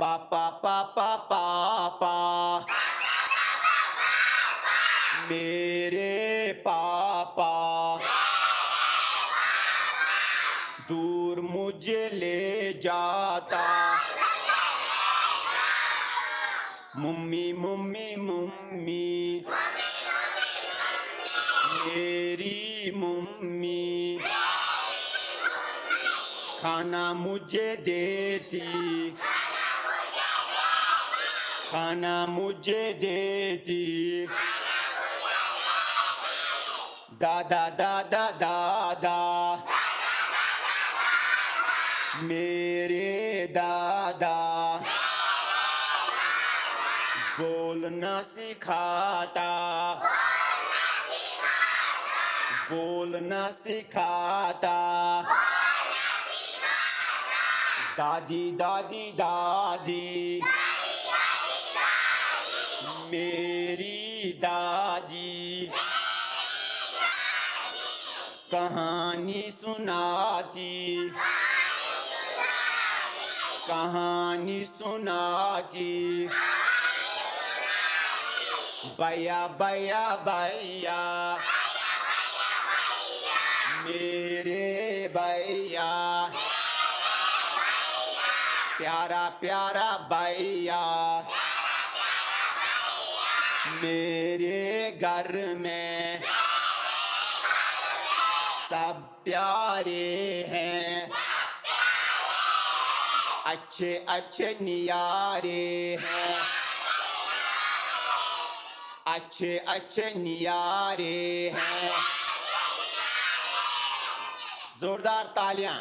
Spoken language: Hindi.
पापा पापा पापा मेरे पापा दूर मुझे ले जाता। मम्मी मम्मी मम्मी मेरी मम्मी खाना मुझे देती, खाना मुझे देती। दादा दादा दादा मेरे दादा बोलना सिखाता, बोलना सिखाता। दादी दादी दादी मेरी दादी कहानी सुनाती, कहानी सुनाती। भैया भैया भैया मेरे भैया प्यारा प्यारा भैया मेरे घर में सब प्यारे हैं, अच्छे अच्छे नियारे हैं, अच्छे अच्छे नियारे हैं। जोरदार तालियां।